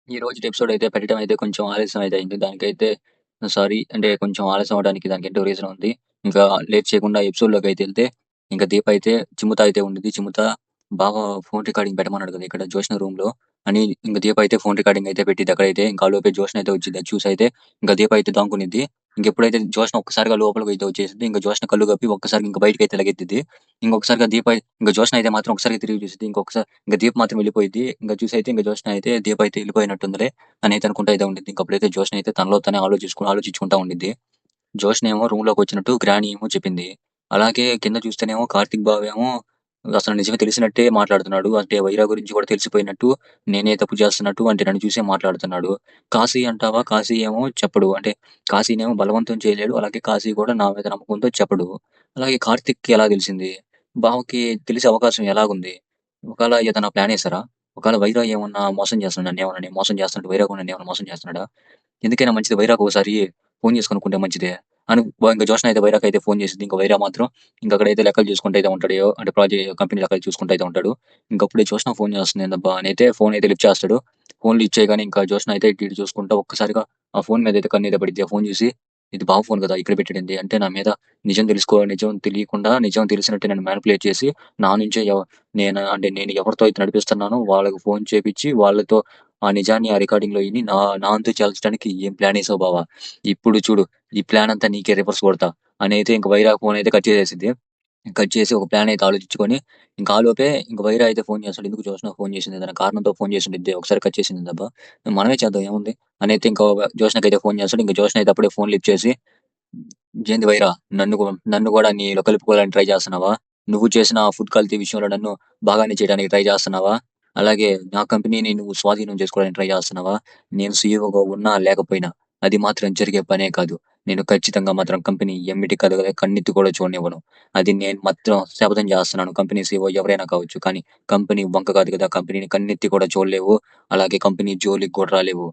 ఈ రోజుటి ఎపిసోడ్ అయితే పెట్టడం అయితే కొంచెం ఆలస్యం అయితే అయింది. దానికైతే సారీ. అంటే కొంచెం ఆలస్యం అవ్వడానికి దానికంటూ రీజన్ ఉంది. ఇంకా లేట్ చేయకుండా ఎపిసోడ్‌లోకి అయితే ఎళ్తే, ఇంకా దీప అయితే చిమ్ముతా అయితే ఉండిద్ది. చిమ్ముతా బావ ఫోన్ రికార్డింగ్ పెట్టమన్నాడు కదా! ఇక్కడ జోష్న రూమ్‌లో అని ఇంక దీప అయితే ఫోన్ రికార్డింగ్ అయితే పెట్టిద్ది అక్కడైతే. ఇంకా ఆలోపే జోష్న అయితే వచ్చిద్ది. అది చూసైతే ఇంక దీప అయితే దాక్కునిద్ది. ఇంకెప్పుడైతే జోష్న ఒక్కసారిగా లోపలికైతే వచ్చేసిద్ది. ఇంక జోష్న కళ్ళు కప్పి ఒక్కసారిగా ఇంక బయటికైతే లగెత్తిద్ది. ఇంకొకసారిగా దీప ఇంక జోష్న అయితే మాత్రం ఒకసారిగా తిరిగి చూసిద్ది. ఇంకొకసారి ఇంక దీప మాత్రం వెళ్ళిపోయిద్ది. ఇంక చూసైతే ఇంక జోష్న అయితే దీప అయితే ఎళ్ళిపోయినట్టుందిలే అనైతే అనుకుంటా అయితే ఉండిద్ది. ఇంకప్పుడైతే జోష్న అయితే తనలో తనే ఆలోచించుకుంటా ఉండిద్ది. జోష్న ఏమో రూమ్‌లోకి వచ్చినట్టు గ్రాని ఏమో చెప్పింది. అలాగే కింద చూస్తేనేమో కార్తీక్ బావ ఏమో అసలు నిజంగా తెలిసినట్టే మాట్లాడుతున్నాడు. అంటే వైరా గురించి కూడా తెలిసిపోయినట్టు, నేనే తప్పు చేస్తున్నట్టు అంటే నన్ను చూసే మాట్లాడుతున్నాడు. కాశీ అంటావా? కాశీ ఏమో చెప్పడు. అంటే కాశీనేమో బలవంతం చేయలేడు. అలాగే కాశీ కూడా నా మీద నమ్మకంతో చెప్పడు. అలాగే కార్తీక్‌కి ఎలా తెలిసింది? బావకి తెలిసే అవకాశం ఎలాగుంది? ఒకవేళ ఏదైనా ప్లాన్ ఏసారా? ఒకవేళ వైరా ఏమన్నా మోసం చేస్తున్నాడు నన్నేమన్నా మోసం చేస్తున్నట్టు వైరా కూడా నన్నేమన్నా మోసం చేస్తున్నాడా? ఎందుకైనా మంచిది వైరాకి ఒకసారి ఫోన్ చేసి కనుక్కుంటే మంచిదే. అని ఇంక జోష్న అయితే వైరాకయితే ఫోన్ చేసిద్ది. ఇంక వైరా మాత్రం ఇంక అక్కడైతే లెక్కలు చూసుకుంటూ అయితే ఉంటాడు. అంటే కంపెనీ లెక్కలు చూసుకుంటూ అయితే ఉంటాడు. ఇంకప్పుడే జోష్న ఫోన్ చేస్తుంది. ఏందబ్బా అనైతే ఫోన్ అయితే లిఫ్ట్ చేస్తాడు. ఫోన్ లిఫ్ట్ చేయగానే ఇంకా జోష్న అయితే ఇటు ఇటు చూసుకుంటా ఒక్కసారిగా ఆ ఫోన్ మీదయితే కన్నయితే పడిద్ది. ఆ ఫోన్ చూసి ఇది బావ ఫోన్ కదా! ఇక్కడ పెట్టాడేంటి? అంటే నా మీద నిజం తెలియకుండా నిజం తెలిసినట్టు నన్ను మానిప్యులేట్ చేసి నా నుంచే నేను ఎవరితో అయితే నడిపిస్తున్నానో వాళ్ళకి ఫోన్ చేపిచ్చి వాళ్ళతో ఆ నిజాన్ని ఆ రికార్డింగ్‌లో ఇని నా అంతు తేల్చడానికి ఏం ప్లాన్ ఏసావు బావ? ఇప్పుడు చూడు ఈ ప్లాన్ అంతా నీకే రివర్స్ కొడతా అనైతే ఇంక వైరా ఫోన్ అయితే కట్ చేసేసిద్ది. కట్ చేసి ఒక ప్లాన్ అయితే ఆలోచించుకొని ఇంక ఆలోపే ఇంక వైరా అయితే ఫోన్ చేస్తాడు. ఎందుకు జోష్న ఫోన్ చేసింది? ఏదైనా కారణంతో ఫోన్ చేసుండిద్ది. ఒకసారి కట్ చేసిందబ్బా! మనమే చేద్దాం ఏముంది? అనైతే ఇంకో జోష్నకైతే ఫోన్ చేస్తాడు. ఇంక జోష్న అయితే అప్పుడే ఫోన్ లిఫ్ట్ చేసి ఏంది వైరా నన్ను కూడా నీలో కలుపుకోవాలని ట్రై చేస్తున్నావా? నువ్వు చేసిన ఆ ఫుడ్ కల్తీ విషయంలో నన్ను భాగాన్ని చేయడానికి ట్రై చేస్తున్నావా? అలాగే నా కంపెనీని నువ్వు స్వాధీనం చేసుకోవడానికి ట్రై చేస్తున్నావా? నేను సీఈఓగా ఉన్నా లేకపోయినా అది మాత్రం జరిగే పనే కాదు. నేను ఖచ్చితంగా మాత్రం కంపెనీ ఎమ్మిటి కదలే కన్నెత్తి కూడా చూడనివ్వను. అది నేను మాత్రం శపథం చేస్తున్నాను. కంపెనీ సీఈఓ ఎవరైనా కావచ్చు. కానీ కంపెనీ వంక కాదు కదా! కంపెనీని కన్నెత్తి కూడా చూడలేవు. అలాగే కంపెనీ జోలికి కూడా రాలేవు.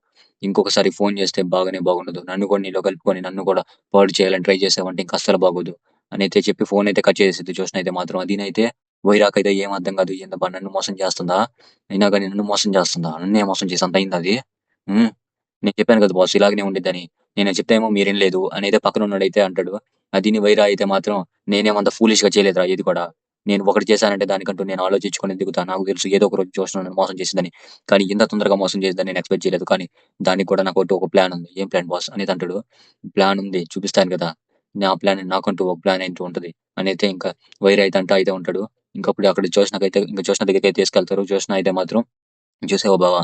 ఇంకొకసారి ఫోన్ చేస్తే బాగుండదు. నన్ను కూడా నీలో కలుపుకొని నన్ను కూడా పాడు చేయాలని ట్రై చేసావంటే ఇంక అస్సలు బాగోదు. అనైతే చెప్పి ఫోన్ అయితే కట్ చేసేసిద్ది జోష్న అయితే మాత్రం. అదినైతే వైరాకయితే ఏం అర్థం కాదు. ఏందబ్బా నన్ను మోసం చేస్తుందా? అయినా గాని నన్ను మోసం చేస్తుందా? నన్నే మోసం చేసే అంత అయిందా అది? హ్మ్. నేను చెప్పాను కదా బాస్ ఇలాగనే ఉండిద్దని. నేను చెప్తే ఏమో మీరినలేదు అనైతే పక్కనున్నోడైతే అంటాడు. అదిని వైరా అయితే మాత్రం నేనేమంత ఫూలిష్‌గా చేయలేదురా ఏది కూడా. నేను ఒకటి చేశానంటే దానికంటూ నేను ఆలోచించుకొని దిగుతా. నాకు తెలుసు ఏదో ఒక రోజు జోష్న నన్ను మోసం చేసిద్దని. కానీ ఇంత తొందరగా మోసం చేసిద్దని నేను ఎక్స్‌పెక్ట్ చేయలేదు. కానీ దానికి కూడా నాకంటూ ఒక ప్లాన్ ఉంది. ఏం ప్లాన్ బాస్ అనేది అంటాడు. ప్లాన్ ఉంది చూపిస్తాను కదా! నా ప్లాన్ నాకంటూ ఒక ప్లాన్ అంటూ ఉంటది. అనైతే ఇంకా వైరా అయితే అంటా అయితే ఉంటాడు. ఇంకప్పుడు అక్కడ జోష్న దగ్గరికైతే తీసుకెళ్తారు. జోష్న అయితే మాత్రం చూసావా బావ!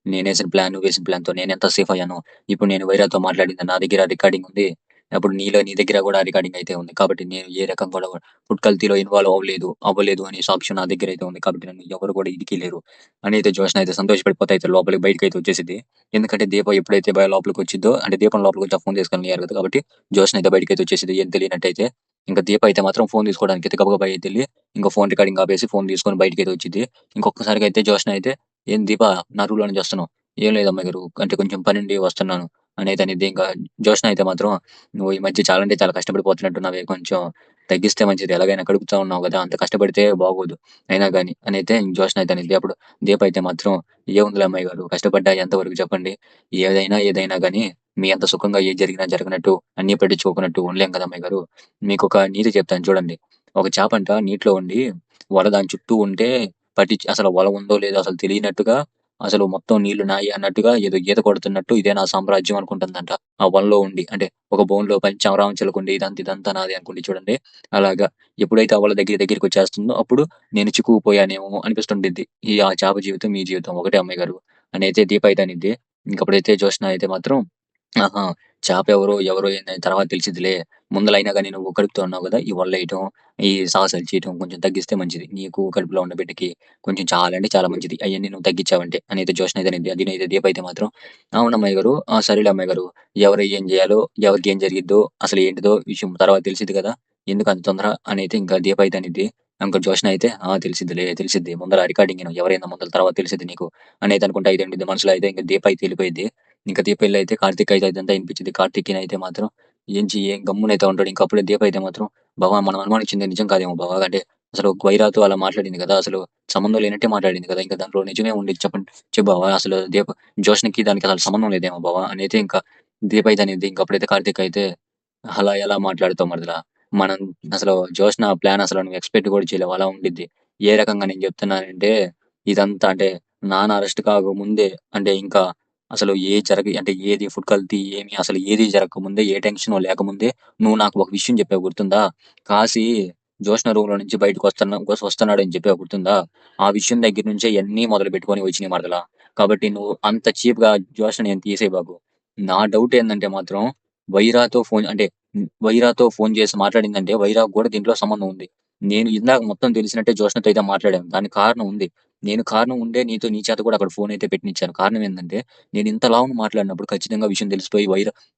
నేనేసిన ప్లాన్, నువ్వేసిన ప్లాన్‌తో నేనెంత సేఫ్ అయ్యానో. ఇప్పుడు నేను వైరాతో మాట్లాడింది నా దగ్గర రికార్డింగ్ ఉంది. అప్పుడు నీ దగ్గర గూడా రికార్డింగ్ అయితే ఉంది. కాబట్టి నేను ఏ రకంగా కూడా ఫుడ్ కల్తీలో ఇన్వాల్వ్ అవ్వలేదు అనే సాక్ష్యం నా దగ్గర అయితే ఉంది. కాబట్టి నన్ను ఎవరు కూడా ఇరికియలేరు. అని అయితే జోష్న అయితే సంతోషపడిపోతే అయితే లోపలికి బయటికైతే వచ్చేసిద్ది. ఎందుకంటే దీప ఎప్పుడైతే లోపలికొచ్చిద్దో అంటే దీపం లోపలికొచ్చి ఆ ఫోన్ తీసుకొని ఎళ్ళియారు కదా! కాబట్టి జోష్న అయితే బయటికైతే వచ్చేసిద్ది. ఏం తెలియనట్టయితే. ఇంక దీప అయితే మాత్రం ఫోన్ తీసుకోవడానికి అయితే గబగబా అయితే ఎళ్లి ఇంక ఫోన్ రికార్డింగ్ ఆపేసి ఫోన్ తీసుకొని బయటికైతే వచ్చిద్ది. ఇంకొక్కసారిగా అయితే జోష్న అయితే "ఏం దీపా నా రూమ్‌లో నుంచి వస్తున్నావు?" "ఏం లేదు అమ్మాయి గారు. అంటే కొంచెం పనుండి వస్తున్నాను" అనైతే అనిద్ది. ఇంకా జోష్న అయితే మాత్రం "నువ్వు ఈ మధ్య చాలా అంటే చాలా కష్టపడిపోతున్నట్టున్నావే. కొంచెం తగ్గిస్తే మంచిది. ఎలాగైనా కడుపుతా ఉన్నావు గదా! అంత కష్టపడితే బాగోదు. అయినా గాని" అనైతే జోష్న అయితే అనిద్ది. అప్పుడు దీప అయితే మాత్రం "ఏముందిలే అమ్మాయి గారు. కష్టపడ్డా ఎంతవరకు చెప్పండి. ఏదైనా గాని మీ అంత సుఖంగా ఏది జరిగినా జరగనట్టు అన్నీ పట్టించుకోకున్నట్టు ఉండలేం కదా అమ్మాయి గారు. మీకొక నీతి చెప్తాను చూడండి. ఒక చేపంట నీటిలో ఉండి వల దాని చుట్టూ ఉంటే అసలు వల ఉందో లేదో అసలు తెలియనట్టుగా, అసలు మొత్తం నీళ్లు నాయి అన్నట్టుగా ఏదో ఈత కొడుతున్నట్టు ఇదే నా సామ్రాజ్యం అనుకుంటుందంట. ఆ వలలో ఉండి. అంటే ఒక బౌల్‌లో పంచమరావం చిలకుండి ఇదంతా నాదే అనుకుండి చూడండి. అలాగా ఎప్పుడైతే ఆ వల దగ్గరికొచ్చేస్తుందో అప్పుడు నేను చిక్కుకుపోయానేమో అనిపిస్తుండిద్ది. ఆ చేప జీవితం, మీ జీవితం ఒకటే అమ్మాయి గారు అనైతే దీప అయితే అనిద్ది. ఇంకప్పుడైతే జ్యోత్స్న అయితే మాత్రం ఆహా! ఎవరో ఏందని తర్వాత తెలిసిద్దిలే. ముందలైనా గాని నువ్వు కడుపుతో ఉన్నావు గదా! ఈ వలేయటం, ఈ సాహసాలు చేయటం కొంచెం తగ్గిస్తే మంచిది. నీకు కడుపులో ఉన్న బిడ్డకి కొంచెం చాలా అంటే చాలా మంచిది. అయన్నీ నువ్వు తగ్గించావంటే అనైతే జోష్న అయితే అనిద్ది. అదినైతే దీప అయితే మాత్రం అవును అమ్మాయి గారు. ఆ! సరేలే అమ్మాయి గారు. ఎవరు ఏం జేయాలో, ఎవరికి ఏం జరిగిద్దో, అసలు ఏంటిదో విషయం తర్వాత తెలిసిద్ది గదా! ఎందుకంత తొందర అనైతే ఇంకా దీప అయితే అనిద్ది. ఇంక జోష్న అయితే ఆ! తెలిసిద్ది. ముందల రికార్డింగ్ ఇను. ఎవరైందో ముందల తర్వాత తెలిసిద్ది నీకు అనైతే అనుకుంటా అయితే ఉండిద్ది. మనసులో అయితే ఇంక దీప అయితే ఎళ్ళిపోయిద్ది. ఇంక దీప ఎళ్ళైతే కార్తీక్ అయితే ఇదంతా ఇనిపించిద్ది. కార్తీక్‌నైతే మాత్రం ఏం గమ్మునైతే ఉంటాడు. ఇంక అప్పుడే దీప అయితే మాత్రం బావ మనం అనుమానించింది నిజం కాదేమో బావ అంటే అసలు వైరాతో అలా మాట్లాడింది కదా! అసలు సంబంధం లేనట్టే మాట్లాడింది కదా! ఇంక దాంట్లో నిజమే ఉండిద్ది చెప్పండి. చెప్పు బావ అసలు జోష్‌నికి దానికి అసలు సంబంధం లేదేమో బావ అనైతే ఇంకా దీప అయితే అనిద్ది. ఇంక అప్పుడైతే కార్తీక్ అయితే అలా ఎలా మాట్లాడుతావు మరదలా? మనం అసలు జోష్న ప్లాన్ అసలు నువ్వు ఎక్స్‌పెక్ట్ కూడా చేయలేవు. అలా ఉండిద్ది. ఏ రకంగా నేను చెప్తున్నానంటే ఇదంతా అంటే నాన్న అరెస్ట్ కాకముందే అంటే ఇంకా అసలు అంటే ఏది ఫుడ్ కల్తీ ఏమి అసలు ఏది జరగకముందే ఏ టెన్షను లేకముందే నువ్వు నాకు ఒక విషయం చెప్పావు గుర్తుందా? కాశీ జోష్న రూమ్‌లో నుంచి వస్తున్నాడని చెప్పావు గుర్తుందా? ఆ విషయం దగ్గర నుంచే ఇయన్నీ మొదలుపెట్టుకొని వచ్చినియి మరదలా. కాబట్టి నువ్వు అంత చీప్‌గా జోష్‌ని ఏం తీసేయబాకు. నా డౌట్ ఏందంటే మాత్రం వైరాతో ఫోన్ చేసి మాట్లాడిందంటే వైరాకి కూడా దీంట్లో సంబంధం ఉంది. నేను ఇందాక మొత్తం తెలిసినట్టే జోష్నతో అయితే మాట్లాడాను. దానికి కారణం ఉంది. నేను కారణం ఉండే నీ చేత కూడా అక్కడ ఫోన్ అయితే పెట్టినిచ్చాను. కారణం ఏందంటే నేను ఇంత లావున మాట్లాడినప్పుడు ఖచ్చితంగా విషయం తెలిసిపోయి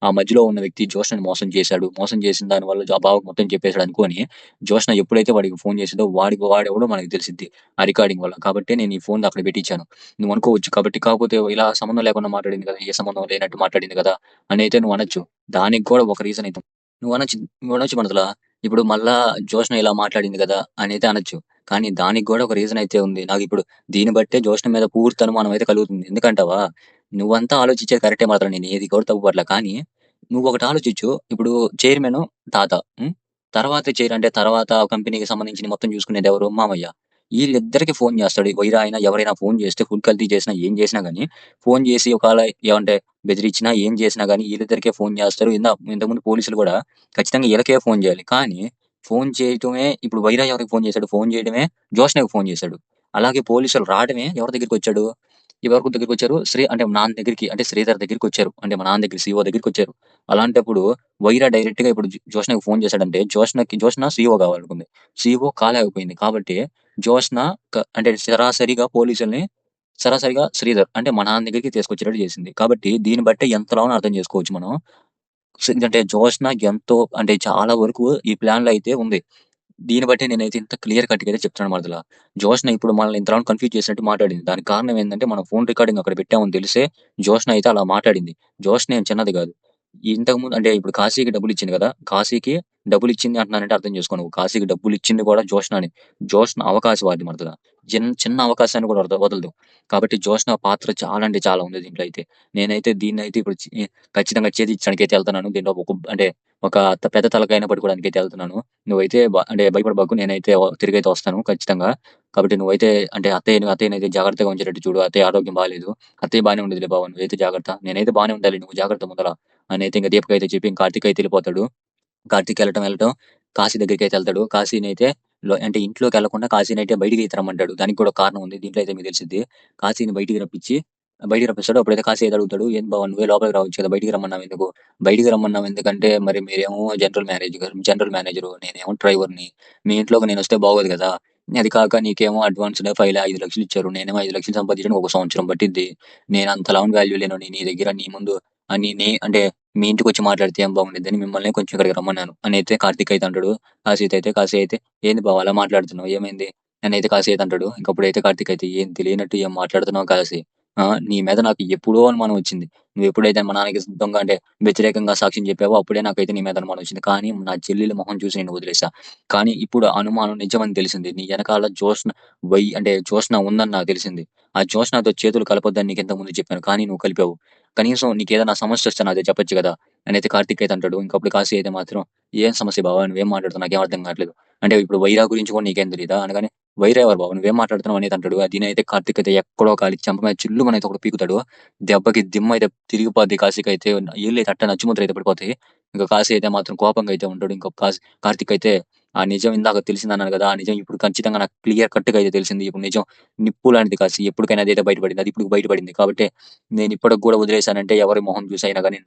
ఆ మధ్యలో ఉన్న వ్యక్తి జోష్నని మోసం చేశాడు. మోసం చేసిన దాని వల్ల బావకి మొత్తం చెప్పేసాడు అనుకోని జోష్న ఎప్పుడైతే వాడికి ఫోన్ చేసిందో వాడెవడో మనకు తెలిసిద్ది. ఆ రికార్డింగ్ వల్ల. కాబట్టే నేను ఈ ఫోన్ అక్కడ పెట్టిచ్చాను. నువ్వు అనుకోవచ్చు కాబట్టి కాకపోతే ఇలా సంబంధం లేకుండా మాట్లాడింది కదా! ఏ సంబంధం లేనట్టు మాట్లాడింది కదా! అని అయితే నువ్వు అనొచ్చు. దానికి కూడా ఒక రీజన్ అయితే నువ్వనొచ్చు మనసులా. ఇప్పుడు మళ్ళా జోష్న ఇలా మాట్లాడింది గదా! అనైతే అనొచ్చు. కానీ దానికి గూడా ఒక రీజన్ అయితే ఉంది. నాకిప్పుడు దీన్ని బట్టే జోష్న మీద పూర్తి అనుమానం అయితే కలుగుతుంది. ఎందుకంటావా? నువ్వంతా ఆలోచించేది కరెక్టే మాత్రం నేను ఏది కూడా తప్పు పట్టలే. కానీ నువ్వొకటి ఆలోచించు. ఇప్పుడు చైర్మను తాత. హ్మ్. తర్వాత కంపెనీకి సంబంధించింది మొత్తం చూసుకునేదెవరు? మామయ్య. ఈళ్ళిద్దరికి ఫోను జేస్తాడు. వైరా అయినా ఎవరైనా ఫోను జేస్తే ఫుడ్ కల్తీ చేసినా, ఏం చేసినా గాని ఫోను జేసి ఒకాళ ఏమంటే బెదిరించినా, ఏం చేసినా గాని ఈళ్ళిద్దరికే ఫోను జేస్తారు. ఇంతకుముందు పోలీసులు గూడా ఖచ్చితంగా ఈళ్ళకే ఫోను జేయాలి. కానీ ఫోను చేయటమే ఇప్పుడు వైరా ఎవరికి ఫోను చేసాడు? ఫోను చేయడమే జోష్నకి ఫోను చేసాడు. అలాగే పోలీసులు రావడమే ఎవరి దగ్గరికొచ్చాడు? ఎవరి దగ్గరికొచ్చారు? అంటే మా నాన్న దగ్గరికి అంటే శ్రీధర్ దగ్గరికొచ్చారు. అంటే మా నాన్న దగ్గర సీఓ దగ్గరికొచ్చారు. అలాంటప్పుడు వైరా డైరెక్ట్‌గా ఇప్పుడు జోష్నకి ఫోను చేసాడంటే జోష్న సీఓ కావాలనుకుంది. సీఓ కాలేకపోయింది. కాబట్టి జోష్న అంటే సరాసరిగా శ్రీధర్ అంటే మా నాన్న దగ్గరికి తీసుకొచ్చేటట్టు చేసింది. కాబట్టి దీన్ని బట్టే ఎంతలోనో అర్థం చేసుకోవచ్చు మనం. అంటే జోష్న ఎంతో అంటే చాలా వరకు ఈ ప్లాన్‌లో అయితే ఉంది. దీన్ని బట్టి నేనైతే ఇంత క్లియర్ కట్‌గా అయితే చెప్తున్నాను మరదల. జోష్న ఇప్పుడు మనల్ని ఇంతలోన కన్‌ఫ్యూజ్ చేసినట్టు మాట్లాడింది. దానికి కారణం ఏందంటే మనం ఫోన్ రికార్డింగ్ అక్కడ పెట్టామని తెలిసే జోష్న అయితే అలా మాట్లాడింది. జోష్న ఏం చిన్నది గాదు. ఇంతకుముందు అంటే ఇప్పుడు కాశీకి డబ్బులిచ్చింది గదా! కాశీకి డబ్బులిచ్చింది అంటున్నానంటే అర్థం చేసుకో నువ్వు. కాశీకి డబ్బులిచ్చింది కూడా జోష్ననే. జోష్న అవకాశవాది మరదల. చిన్న అవకాశాన్ని కూడా వదలదు. కాబట్టి జోష్న పాత్ర చాలా అంటే చాలా ఉంది దీంట్లో అయితే. నేనైతే దీన్నైతే ఇప్పుడు ఖచ్చితంగా ఛేదించడానికైతే ఎళ్తున్నాను. దీంట్లో అంటే ఒక పెద్ద తలకాయని పట్టుకోవడానికైతే ఎళ్తున్నాను. నువ్వైతే అంటే భయపడబాకు. నేనైతే తిరిగైతే వస్తాను ఖచ్చితంగా. కాబట్టి నువ్వైతే అంటే అత్తయ్యనైతే జాగ్రత్తగా ఉంచేటట్టు చూడు. అత్తయ్య ఆరోగ్యం బాలేదు. అత్తయ్య బానే ఉండిద్దిలే బావ. నువ్వైతే జాగ్రత్త. నేనైతే బానే ఉండాలి. నువ్వు జాగ్రత్త ముందల అనైతే ఇంక దీపకయితే చెప్పి ఇంక కార్తీక్ అయితే ఎళ్ళిపోతాడు. కార్తీక్ ఎళ్ళటం కాశీ దగ్గరికైతే ఎళ్తాడు. కాశీనైతే అంటే ఇంట్లోకెళ్ళకుండా కాశీనైతే బయటికైతే రమ్మంటాడు. దానికి కూడా ఒక కారణం ఉంది. దీంట్లో అయితే మీకు తెలిసిద్ది. కాశీని బయటికి రప్పిస్తాడు. అప్పుడైతే కాశీ అయితే అడుగుతాడు. "ఏంటి బావ నువ్వే లోపలికి రావచ్చు కదా! బయటికి రమ్మన్నావెందుకు?" "బయటికి రమ్మన్నావు ఎందుకంటే మరి మీరేమో జనరల్ మేనేజరు. నేనేమో డ్రైవర్‌ని. మీ ఇంట్లోకి నేనొస్తే బాగోదు గదా! అది కాక నీకేమో అడ్వాన్స్‌గా 5,00,000 ఇచ్చారు. నేనేమో 5,00,000 సంపాదించడానికి ఒక సంవత్సరం పట్టిద్ది. నేనంతలా వాల్యూ లేనోడిని నీ దగ్గర నీ ముందు అని అంటే మీ ఇంటికొచ్చి మాట్లాడితే ఏం బాగుండిద్దని మిమ్మల్ని కొంచెం ఇక్కడికి రమ్మన్నాను అనైతే కార్తీక్ అయితే అంటాడు. కాశీ అయితే "ఏంది బావ అలా మాట్లాడుతున్నావు ఏమైంది?" అనైతే కాశీ అయితే అంటాడు. ఇంకప్పుడైతే కార్తీక్ అయితే "ఏం తెలియనట్టు ఏం మాట్లాడుతున్నావు కాశీ. నీ మీద నాకు ఎప్పుడో అనుమానం వచ్చింది. నువ్వెప్పుడైతే మా నాన్నకి అంటే వ్యతిరేకంగా సాక్ష్యం చెప్పావో అప్పుడే నాకైతే నీ మీద అనుమానం వచ్చింది. కానీ నా చెల్లెలి మొహం చూసి నేను వదిలేసా. కానీ ఇప్పుడు ఆ అనుమానం నిజమని తెలిసింది. నీ ఎనకాల జోష్న ఉందని నాకు తెలిసింది. ఆ జోష్నతో చేతులు కలపొద్దని నీకు ఇంతకు ముందు చెప్పాను. కానీ నువ్వు కలిపావు. కనీసం నీకేదైనా సమస్యొస్తే నాతో చెప్పొచ్చు గదా!" అనైతే కార్తీక్ అయితే అంటాడు. ఇంకప్పుడు కాశీ అయితే మాత్రం "ఏం సమస్య బావ? నువ్వేం మాట్లాడుతున్నావు? నాకేం అర్థం కావట్లేదు. అంటే ఇప్పుడు వైరా గురించి కూడా నీకేం తెలీదా?" అనగానే "వైరా ఎవరు బావ? నువ్వేం మాట్లాడుతున్నావు?" అనేది అంటాడు. దీనైతే కార్తీక్ అయితే ఎక్కడో కాలి చెంప మీద చిల్లుమనైతే ఒకటి పీకుతాడు. దెబ్బకి దిమ్మయితే తిరిగిపోద్ది కాశీకైతే. ఏళ్ళైతే అట్ట నచ్చిముద్రయితే పడిపోతాయి. ఇంక కాశీ అయితే మాత్రం కోపంగా అయితే ఉంటాడు. ఇంక కార్తీక్ అయితే ఆ నిజం ఇందాక తెలిసిందన్నాను గదా! ఆ నిజం ఇప్పుడు ఖచ్చితంగా నాకు క్లియర్ కట్‌గా అయితే తెలిసింది. ఇప్పుడు నిజం నిప్పు లాంటిది కాశీ. ఎప్పటికైనా అదైతే బయటపడింది. అది ఇప్పుడు బయటపడింది. కాబట్టి నేనిప్పటికి గూడా వదిలేసానంటే ఎవరి మొహం చూసైనా గాని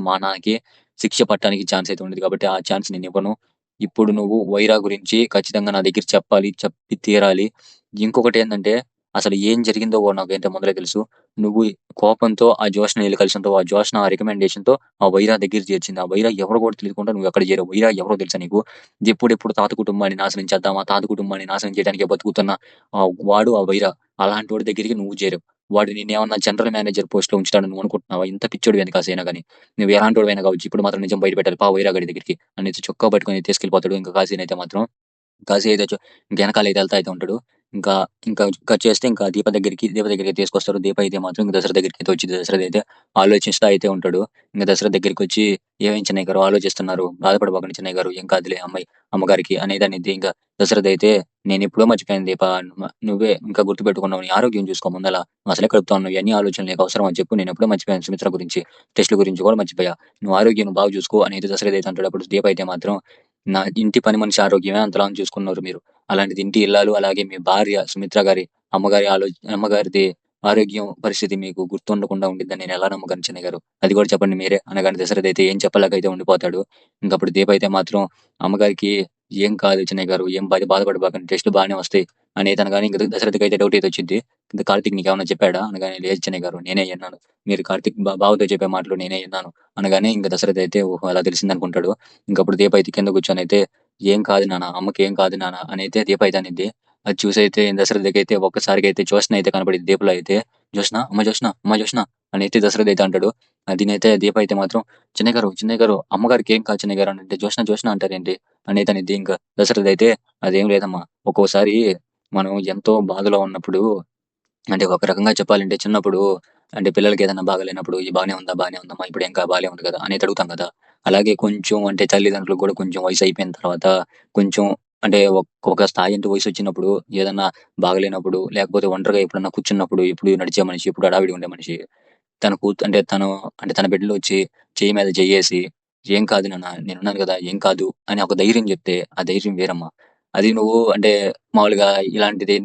మా నాన్నకి శిక్ష పడటానికి ఛాన్స్ అయితే ఉండేది. కాబట్టి ఆ ఛాన్స్ నేనివ్వను. ఇప్పుడు నువ్వు వైరా గురించి ఖచ్చితంగా నా దగ్గర చెప్పాలి. చెప్పి తీరాలి. ఇంకొకటేందంటే అసలు ఏం జరిగిందో గూడా నాకైతే మొదలే తెలుసు. నువ్వు కోపంతో ఆ జోష్‌ని ఎళ్లి కలిసుంటావు. ఆ జోష్న ఆ రికమెండేషన్‌తో ఆ వైరా దగ్గర చేర్చింది. ఆ వైరా ఎవరో గూడా తెలియకుండా నువ్వెక్కడ చేరావు. వైరా ఎవరో తెలుసా నీకు? ఎప్పుడెప్పుడు తాత కుటుంబాన్ని నాశనం చేద్దామా? తాత కుటుంబాన్ని నాశనం చేయడానికే బతుకుతున్న వాడు ఆ వైరా. అలాంటోడి దగ్గరికి నువ్వు చేరావు. వాడు నిన్నేమన్నా జనరల్ మేనేజర్ పోస్ట్‌లో ఉంచుతాడని నువ్వనుకుంటున్నావా? ఇంత పిచ్చోడివి కాసేనా గాని. నువ్వు ఎలాంటోడివైనా కావచ్చు. ఇప్పుడు మాత్రం నిజం బయట పెట్టాలి. వైరా గాడి దగ్గరికి అనేసి చొక్కా పట్టుకొని తీసుకెళ్ళిపోతాడు. ఇంక కాశీనైతే మాత్రం కాశీ అయితే ఇంకెనకాలైతే ఎళ్తా అయితే ఉంటాడు. ఇంకా ఇంకా కట్ చేస్తే ఇంకా దీప దగ్గరికి తీసుకొస్తారు. దీప అయితే మాత్రం ఇంక దసరా దగ్గరికైతే వచ్చిద్ది. దసరా అయితే ఆలోచిస్తా అయితే ఉంటాడు. ఇంక దసరా దగ్గరికొచ్చి "ఏమైంది చిన్నయ్య గారు ఆలోచిస్తున్నారు? బాధపడమాకండి చిన్నయ్య గారు. ఏం కాదులే అమ్మగారికి" అనేది అనిద్ది. ఇంకా దశరథయితే "నేనెప్పుడో మర్చిపోయాను దీప. నువ్వే ఇంకా గుర్తుపెట్టుకున్నావు. నీ ఆరోగ్యం చూసుకో ముందల. నువ్వు అసలే కడుపుతో ఉన్నావు. ఇయన్నీ ఆలోచనలు నీకు అవసరమా చెప్పు? నేనెప్పుడో మర్చిపోయాను సుమిత్ర గురించి. టెస్ట్‌ల గురించి కూడా మర్చిపోయా. నువ్వు ఆరోగ్యం నువ్వు బాగా చూసుకో" అనేది దశరథయితే అంటాడు. అప్పుడు దీప అయితే మాత్రం "నా ఇంటి పని మనిషి ఆరోగ్యమే అంతలా చూసుకున్నారు మీరు. అలాంటిది ఇంటి ఇల్లాలు, అలాగే మీ భార్య సుమిత్ర గారి అమ్మగారిది ఆరోగ్యం పరిస్థితి మీకు గుర్తుండకుండా ఉండిద్దని నేనెలా నమ్మగలను చిన్నయ్య గారు? అది కూడా చెప్పండి మీరే" అనగానే దశరథయితే ఏం చెప్పలేకైతే ఉండిపోతాడు. ఇంకప్పుడు దీప అయితే మాత్రం అమ్మగారికి "ఏం కాదు చిన్నయ్య గారు. ఏం బాధపడబాకండి. టెస్ట్‌లు బానే వస్తాయి" అనేది అనగానే ఇంక దశరథకైతే డౌట్ అయితే వచ్చిద్ది. "కార్తీక్ నీకేమన్నా చెప్పాడా?" అనగానే "లేదు చిన్నయ్య గారు. నేనే ఇన్నాను. మీరు కార్తీక్ బావతో చెప్పే మాటలు నేనే ఇన్నాను" అనగానే ఇంక దశరథ అయితే ఓహో! అలా తెలిసిందనుకుంటాడు. ఇంకప్పుడు దీప అయితే కింద కూర్చొనైతే "ఏం కాదు నాన్న. అమ్మకేం కాదు నాన్న" అనైతే దీప అయితే అనిద్ది. అది చూసైతే దశరథకైతే ఒక్కసారిగా జ్యోత్స్న అయితే కనపడిద్ది దీపలో అయితే. "జ్యోత్స్న అనైతే దశరథ అయితే అంటాడు. దీనైతే దీప అయితే మాత్రం చిన్నయ్య గారు అమ్మగారికి ఏం కాదు చిన్నయ్య గారు" అనంటే జ్యోత్స్న అంటారేంటి? అనేది అనిద్ది. ఇంకా దశరథ అయితే "అదేం లేదమ్మా. ఒక్కోసారి మనం ఎంతో బాధలో ఉన్నప్పుడు అంటే ఒక రకంగా చెప్పాలంటే చిన్నప్పుడు అంటే పిల్లలకి ఏదైనా బాగాలేనప్పుడు "ఇది బానే ఉందమ్మా. ఇప్పుడు ఇంకా బాగానే ఉంది కదా" అనేది అడుగుతాం కదా! అలాగే కొంచెం అంటే తల్లిదండ్రులకు కూడా కొంచెం వయసు అయిపోయిన తర్వాత కొంచెం అంటే ఒక స్థాయి అంటూ వయసొచ్చినప్పుడు ఏదన్నా బాగాలేనప్పుడు లేకపోతే ఒంటరిగా ఎప్పుడన్నా కూర్చున్నప్పుడు ఎప్పుడు నడిచే మనిషి, ఎప్పుడు హడావిడిగా ఉండే మనిషి తన బిడ్డలో వచ్చి చెయ్యి మీద చెయ్యేసి "ఏం కాదు నాన్న నేనున్నాను గదా! ఏం కాదు" అని ఒక ధైర్యం చెప్తే ఆ ధైర్యం వేరమ్మా. అది నువ్వు అంటే మామూలుగా ఇలాంటిది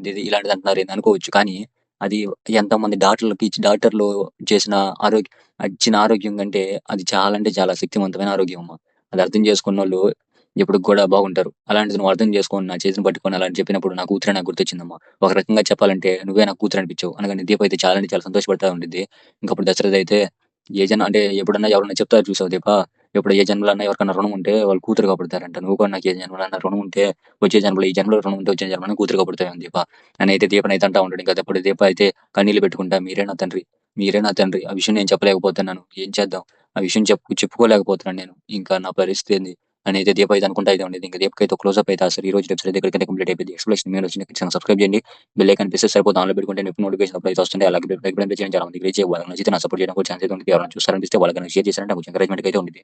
అంటున్నారేంది అనుకోవచ్చు. కానీ అది ఎంతోమంది డాక్టర్లు చేసిన ఆరోగ్య ఇచ్చిన ఆరోగ్యం కంటే అది చాలా అంటే చాలా శక్తివంతమైన ఆరోగ్యం అమ్మా. అది అర్థం చేసుకున్నోళ్ళు ఎప్పటికి కూడా బాగుంటారు. అలాంటిది నువ్వు అర్థం చేసుకొని నా చేతిని పట్టుకొని అలా అని చెప్పినప్పుడు నా కూతురే నాకు గుర్తొచ్చిందమ్మా. ఒక రకంగా చెప్పాలంటే నువ్వే నాకు కూతురు అనిపించావు అనగానే దీప అయితే చాలా అంటే చాలా సంతోషపడతా ఉండిద్ది. ఇంకప్పుడు దశరథ అయితే ఏ జన్మ అంటే ఎప్పుడన్నా ఎవరన్నా చెప్తారు చూసావా దీప, ఎప్పుడు ఏ జన్మలో అన్నా ఎవరికన్నా రుణం ఉంటే వాళ్ళు కూతురుగా పుడతారంట. నువ్వు కూడా నాకు ఏ జన్మలో అన్నా రుణం ఉంటే వచ్చే జన్మలో ఈ జన్మలో రుణం ఉంటే వచ్చే జన్మలో కూతురుగా పుడతావేమో దీప అని అయితే దీపనైతే అంటా ఉంటాడు. ఇంకా అప్పుడు దీప అయితే కన్నీళ్లు పెట్టుకుంటా మీరే నా తండ్రి. ఆ విషయం నేను చెప్పలేకపోతున్నాను. ఏం చేద్దాం? ఆ విషయం చెప్పుకోలేకపోతున్నాను నేను. ఇంకా నా పరిస్థితి ఏంది? అని అయితే దీప అయితే అనుకుంటా అయితే ఉండేది. ఇంకా దీపకైతే ఒక క్లోజప్ అయితే అసలు ఈ రోజు ఎపిసోడ్ అయితే ఇక్కడికైతే కంప్లీట్ అయిపోయింది. ఎక్స్‌ప్లనేషన్ మీరు వచ్చిన ఖచ్చితంగా సబ్స్క్రైబ్ చేయండి. బెల్ ఐకాన్ ప్రెస్ చేస్తే సరిపోతుంది. ఆన్‌లో పెట్టుకుంటే మీకు నోటిఫికేషన్ అప్పుడైతే వస్తుంటాయి. అలాగే బెల్ ఐకాన్ ప్రెస్ చేయడం చాలా మందికి రీచ్ అవ్వాలి. నచ్చితే నా సపోర్ట్ చేయడానికి కూడా ఛాన్స్ అయితే ఉంది. ఎవరైనా చూస్తారనిపిస్తే వాళ్ళకి షేర్ చేశారంటే నాకు ఎంకరేజ్‌మెంట్‌గా అయితే ఉండిద్ది.